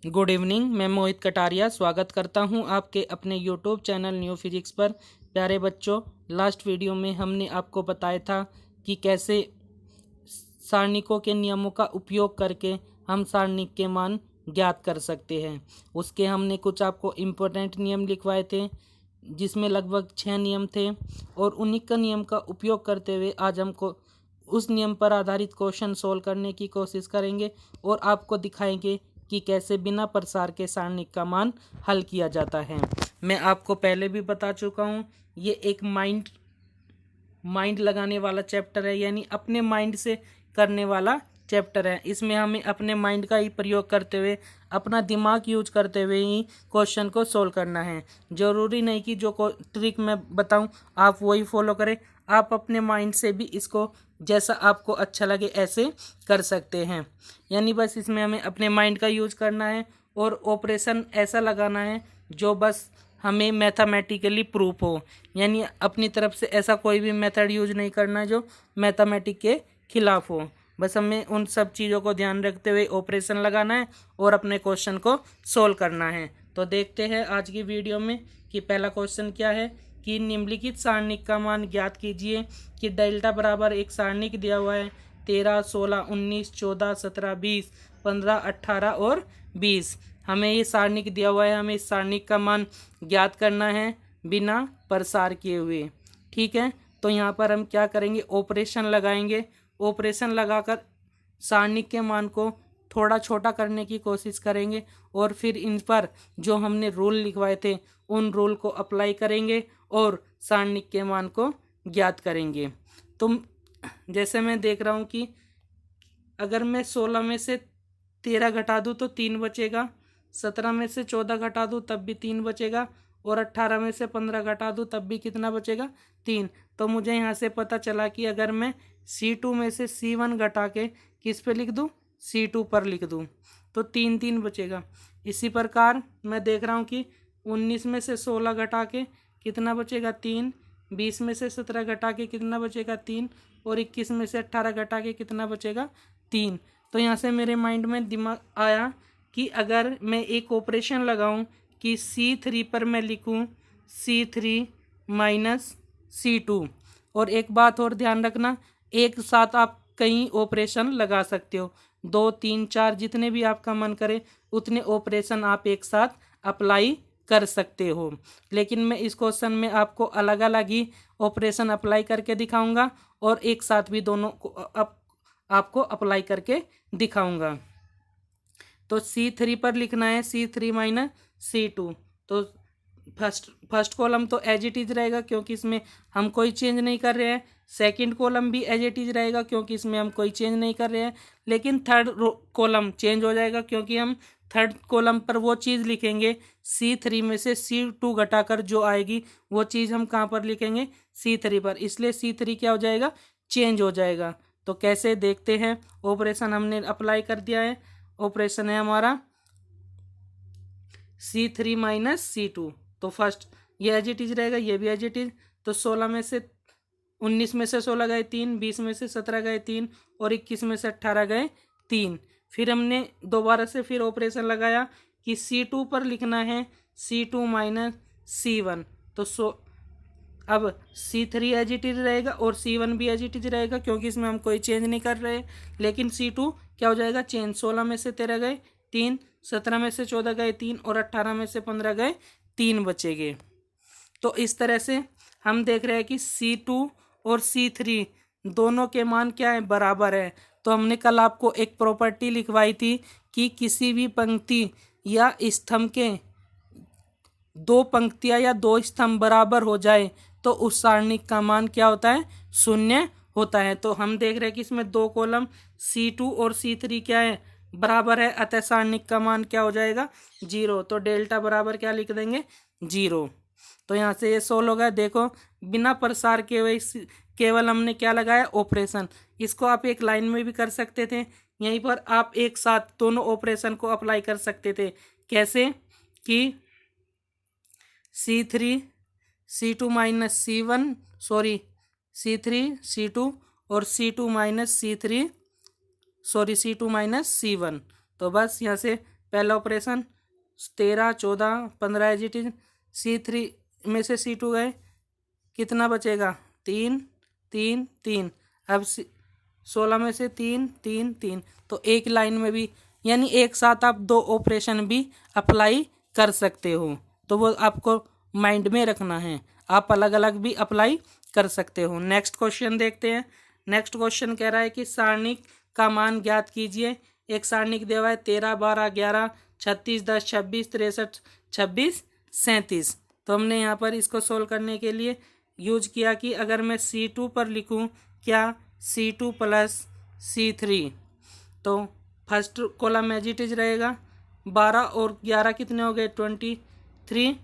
Good evening. मैं मोहित कटारिया स्वागत करता हूं आपके अपने यूट्यूब चैनल न्यू फिजिक्स पर। प्यारे बच्चों, लास्ट वीडियो में हमने आपको बताया था कि कैसे सारणिकों के नियमों का उपयोग करके हम सारणिक के मान ज्ञात कर सकते हैं। उसके हमने कुछ आपको इम्पोर्टेंट नियम लिखवाए थे, जिसमें लगभग 6 नियम थे, और उन्हीं का नियम का उपयोग करते हुए आज हमको उस नियम पर आधारित क्वेश्चन सोल्व करने की कोशिश करेंगे और आपको दिखाएंगे कि कैसे बिना प्रसार के सारणिक का मान हल किया जाता है। मैं आपको पहले भी बता चुका हूँ, ये एक माइंड लगाने वाला चैप्टर है, यानी अपने माइंड से करने वाला चैप्टर है। इसमें हमें अपने माइंड का ही प्रयोग करते हुए, अपना दिमाग यूज करते हुए ही क्वेश्चन को सोल्व करना है। ज़रूरी नहीं कि जो ट्रिक मैं बताऊं आप वही फॉलो करें, आप अपने माइंड से भी इसको जैसा आपको अच्छा लगे ऐसे कर सकते हैं। यानी बस इसमें हमें अपने माइंड का यूज करना है और ऑपरेशन ऐसा लगाना है जो बस हमें मैथमेटिकली प्रूफ हो। यानी अपनी तरफ से ऐसा कोई भी मेथड यूज नहीं करना है जो मैथमेटिक के खिलाफ हो। बस हमें उन सब चीज़ों को ध्यान रखते हुए ऑपरेशन लगाना है और अपने क्वेश्चन को सोल्व करना है। तो देखते हैं आज की वीडियो में कि पहला क्वेश्चन क्या है कि निम्नलिखित सारणिक का मान ज्ञात कीजिए। कि डेल्टा बराबर एक सारणिक दिया हुआ है 13, 16, 19, 14, 17, 20, 15, 18 और 20। हमें ये सारणिक दिया हुआ है, हमें इस सारणिक का मान ज्ञात करना है बिना प्रसार किए हुए। ठीक है, तो यहाँ पर हम क्या करेंगे, ऑपरेशन लगाएंगे। ऑपरेशन लगाकर सारणिक के मान को थोड़ा छोटा करने की कोशिश करेंगे और फिर इन पर जो हमने रूल लिखवाए थे उन रूल को अप्लाई करेंगे और सारणिक के मान को ज्ञात करेंगे। तो जैसे मैं देख रहा हूँ कि अगर मैं 16 में से 13 घटा दूँ तो 3 बचेगा, 17 में से 14 घटा दूँ तब भी 3 बचेगा, और 18 में से 15 घटा दूँ तब भी कितना बचेगा, 3। तो मुझे यहाँ से पता चला कि अगर मैं C2 में से C1 घटा के किस पे लिख दूँ, C2 पर लिख दूँ तो 3 3 बचेगा। इसी प्रकार मैं देख रहा हूँ कि 19 में से 16 घटा के कितना बचेगा, 3। 20 में से 17 घटा के कितना बचेगा, 3। और 21 में से 18 घटा के कितना बचेगा, 3। तो यहाँ से मेरे माइंड में दिमाग आया कि अगर मैं एक ऑपरेशन लगाऊं कि C3 पर मैं लिखूं C3 माइनस C2। और एक बात और ध्यान रखना, एक साथ आप कई ऑपरेशन लगा सकते हो, 2 3 4 जितने भी आपका मन करे उतने ऑपरेशन आप एक साथ अप्लाई कर सकते हो। लेकिन मैं इस क्वेश्चन में आपको अलग अलग ही ऑपरेशन अप्लाई करके दिखाऊंगा और एक साथ भी दोनों को आपको अप्लाई करके दिखाऊंगा। तो C3 पर लिखना है C3 माइनस C2। तो फर्स्ट कॉलम तो एज इट इज रहेगा क्योंकि इसमें हम कोई चेंज नहीं कर रहे हैं। सेकंड कॉलम भी एज इट इज रहेगा क्योंकि इसमें हम कोई चेंज नहीं कर रहे हैं। लेकिन थर्ड कॉलम चेंज हो जाएगा क्योंकि हम थर्ड कॉलम पर वो चीज़ लिखेंगे C3 में से C2 घटाकर जो आएगी वो चीज़ हम कहाँ पर लिखेंगे, C3 पर। इसलिए C3 क्या हो जाएगा, चेंज हो जाएगा। तो कैसे देखते हैं, ऑपरेशन हमने अप्लाई कर दिया है। ऑपरेशन है हमारा C3 माइनस C2। तो फर्स्ट ये एज इट इज रहेगा, ये भी एज इट इज। तो 16 में से 19 में से 16 गए 3, 20 में से 17 गए 3, और 21 में से 18 गए 3। फिर हमने दोबारा से फिर ऑपरेशन लगाया कि C2 पर लिखना है C2 माइनस C1। तो अब C3 एज इट इज रहेगा और C1 भी एज इट इज रहेगा क्योंकि इसमें हम कोई चेंज नहीं कर रहे। लेकिन C2 क्या हो जाएगा, चेंज। 16 में से 13 गए 3, 17 में से 14 गए 3, और 18 में से 15 गए 3 बचेंगे। तो इस तरह से हम देख रहे हैं कि C2 और C3 दोनों के मान क्या है, बराबर है। तो हमने कल आपको एक प्रॉपर्टी लिखवाई थी कि किसी भी पंक्ति या स्तंभ के 2 पंक्तियां या 2 स्तंभ बराबर हो जाए तो उस सारणिक का मान क्या होता है, 0 होता है। तो हम देख रहे हैं कि इसमें 2 कॉलम C2 और C3 क्या है, बराबर है, अतः सारणिक का मान क्या हो जाएगा, 0। तो डेल्टा बराबर क्या लिख देंगे, 0। तो यहाँ से ये सोल्व हो गया। देखो, बिना प्रसार के हुए केवल हमने क्या लगाया, ऑपरेशन। इसको आप एक लाइन में भी कर सकते थे, यहीं पर आप एक साथ दोनों ऑपरेशन को अप्लाई कर सकते थे। कैसे कि C3 C2 minus C1, sorry C3 C2 और C2 minus C3, sorry C2 minus C1। तो बस यहाँ से पहला operation 13 14 15 as it is. C3 में से C2 गए, कितना बचेगा 3 3 3। अब 16 में से 3 3 3, तो एक लाइन में भी, यानी एक साथ आप दो ऑपरेशन भी अप्लाई कर सकते हो, तो वो आपको माइंड में रखना है। आप अलग अलग भी अप्लाई कर सकते हो। नेक्स्ट क्वेश्चन देखते हैं। नेक्स्ट क्वेश्चन कह रहा है कि सारणिक का मान ज्ञात कीजिए। एक सारणिक दिया हुआ है 13 12 11 36 10 26 63 26 37। तो हमने यहाँ पर इसको सोल्व करने के लिए यूज किया कि अगर मैं C2 पर लिखूँ क्या C2 प्लस C3, तो first column as it is रहेगा। 12 और 11 कितने हो गए 23,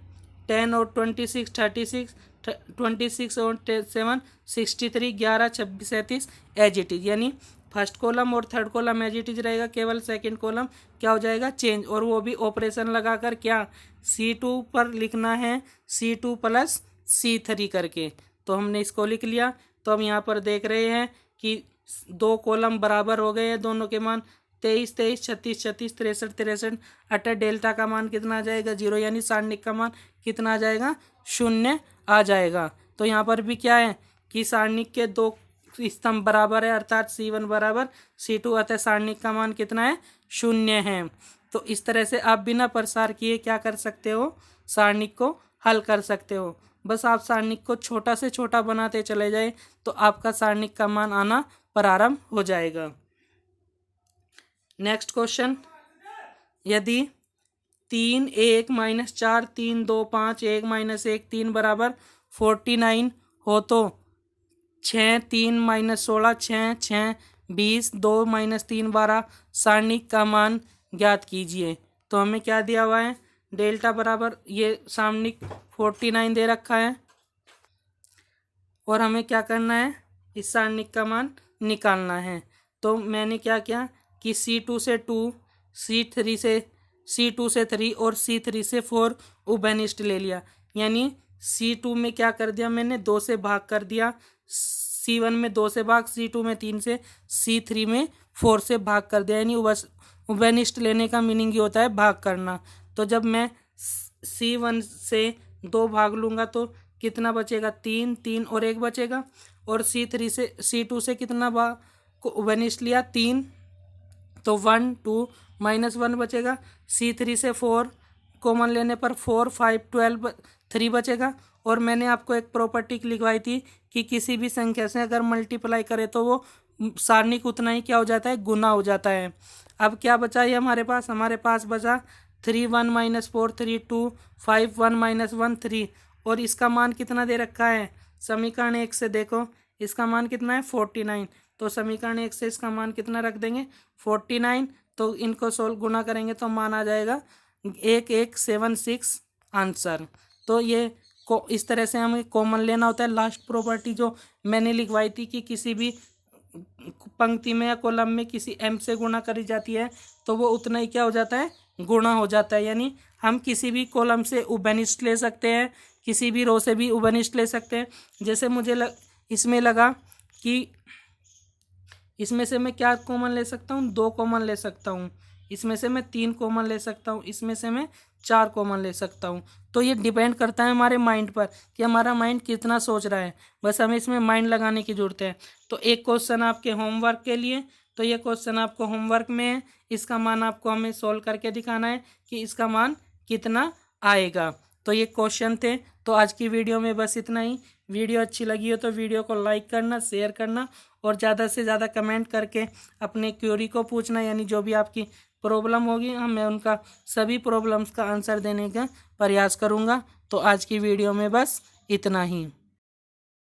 10 और 26 36, 26 और 7 63, 11 26 37 एज इट इज, यानी फर्स्ट कॉलम और third column as it is रहेगा। केवल सेकंड कॉलम क्या हो जाएगा चेंज, और वो भी ऑपरेशन लगाकर क्या C2 पर लिखना है C2 प्लस C3 करके। तो हमने इसको लिख लिया। तो हम यहाँ पर देख रहे हैं कि दो कॉलम बराबर हो गए हैं, दोनों के मान 23 23 36 36 63 63। अतः डेल्टा का मान कितना आ जाएगा 0, यानी सारणिक का मान कितना आ जाएगा 0 आ जाएगा। तो यहाँ पर भी क्या है कि सारणिक के दो स्तंभ बराबर है, अर्थात C1 बराबर C2, अतः सारणिक का मान कितना है 0 है। तो इस तरह से आप बिना प्रसार किए क्या कर सकते हो, सारणिक को हल कर सकते हो। बस आप सारणिक को छोटा से छोटा बनाते चले जाए तो आपका सारणिक का मान आना प्रारंभ हो जाएगा। नेक्स्ट क्वेश्चन, यदि 3 1 - 4 3 2 5 1 - 1 3 बराबर 49 हो तो 6 3 - 16 6 6 20 2 - 3 12 सारणिक का मान ज्ञात कीजिए। तो हमें क्या दिया हुआ है डेल्टा बराबर, ये सारणिक 49 दे रखा है और हमें क्या करना है इस सारणिक का मान निकालना है। तो मैंने क्या किया कि C2 से 2 C2 से 3 और C3 से 4 उभयनिष्ठ ले लिया, यानी C2 में क्या कर दिया मैंने 2 से भाग कर दिया, C1 में 2 से भाग, C2 में 3 से, C3 में 4 से भाग कर दिया। यानी उभयनिष्ठ लेने का मीनिंग ये होता है भाग करना। तो जब मैं C1 से 2 भाग लूँगा तो कितना बचेगा 3 3 और 1 बचेगा, और C2 से कितना भाग उभयनिष्ठ लिया 3, तो 1 2 -1 बचेगा। C3 से 4 कॉमन लेने पर 4 5 12 3 बचेगा। और मैंने आपको एक प्रॉपर्टी लिखवाई थी कि किसी भी संख्या से अगर मल्टीप्लाई करें तो वो सारणिक उतना ही क्या हो जाता है गुना हो जाता है। अब क्या बचा ये हमारे पास बचा 3 1 - 4 3 2 5 1 - 1 3, और इसका मान कितना दे रखा है समीकरण 1 से देखो, इसका मान कितना है 49। तो समीकरण 1 से इसका मान कितना रख देंगे 49, तो इनको सोल्व गुना करेंगे तो मान आ जाएगा 1176 आंसर। तो ये इस तरह से हमें कॉमन लेना होता है। लास्ट प्रॉपर्टी जो मैंने लिखवाई थी कि किसी भी पंक्ति में या कॉलम में किसी m से गुणा करी जाती है तो वो उतना ही क्या हो जाता है गुणा हो जाता है। यानी हम किसी भी कॉलम से उभयनिष्ठ ले सकते हैं, किसी भी रो से भी उभयनिष्ठ ले सकते हैं। जैसे मुझे इसमें लगा कि इसमें से मैं क्या कॉमन ले सकता हूँ 2 कॉमन ले सकता हूँ, इसमें से मैं 3 कॉमन ले सकता हूँ, इसमें से मैं 4 कॉमन ले सकता हूँ। तो ये डिपेंड करता है हमारे माइंड पर कि हमारा माइंड कितना सोच रहा है, बस हमें इसमें माइंड लगाने की ज़रूरत है। तो एक क्वेश्चन आपके होमवर्क के लिए, तो ये क्वेश्चन आपको होमवर्क में है, इसका मान आपको हमें सोल्व करके दिखाना है कि इसका मान कितना आएगा। तो ये क्वेश्चन थे। तो आज की वीडियो में बस इतना ही। वीडियो अच्छी लगी हो तो वीडियो को लाइक करना, शेयर करना और ज़्यादा से ज़्यादा कमेंट करके अपने क्वेरी को पूछना, यानी जो भी आपकी प्रॉब्लम होगी मैं उनका सभी प्रॉब्लम्स का आंसर देने का प्रयास करूँगा। तो आज की वीडियो में बस इतना ही।